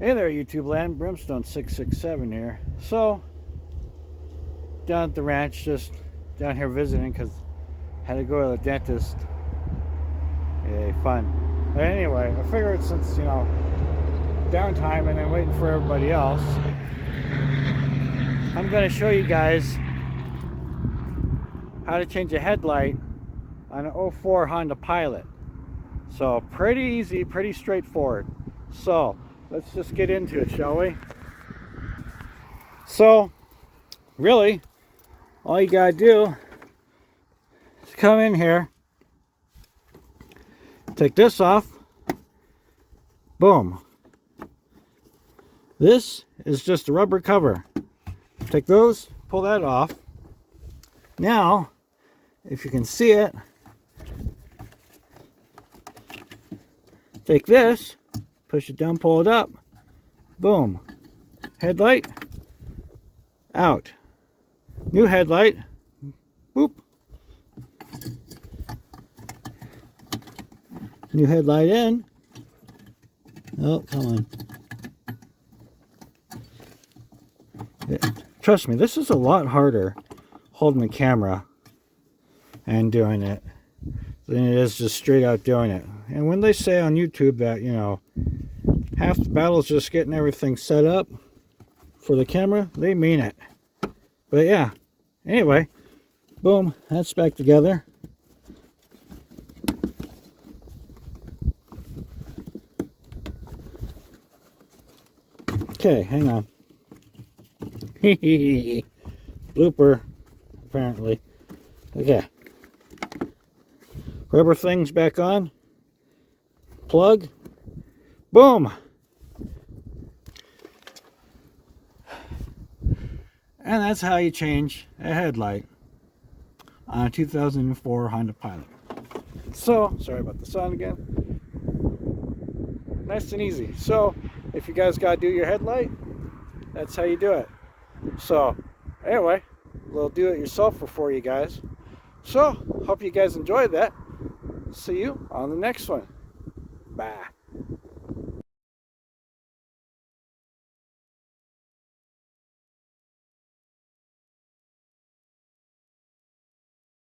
Hey there, YouTube land. Brimstone 667 here. So, down at the ranch, just down here visiting because had to go to the dentist. Yay, fun. But anyway, I figured since, downtime and then waiting for everybody else, I'm going to show you guys how to change a headlight on an 04 Honda Pilot. So, pretty easy, pretty straightforward. So, let's just get into it, shall we? So, really, all you gotta do is come in here, take this off, boom. This is just a rubber cover. Take those, pull that off. Now, if you can see it, take this, push it down, pull it up, boom. Headlight, out. New headlight, boop. New headlight in. Oh, come on. Trust me, this is a lot harder holding the camera and doing it than it is just straight out doing it. And when they say on YouTube that, half the battle is just getting everything set up for the camera, they mean it. But yeah, anyway, boom, that's back together. Okay, hang on. Blooper, apparently. Okay. Rubber things back on. Plug. Boom. And that's how you change a headlight on a 2004 Honda Pilot. So, sorry about the sound again. Nice and easy. So, if you guys got to do your headlight, that's how you do it. So, anyway, a little do-it-yourself for you guys. So, hope you guys enjoyed that. See you on the next one. Bye.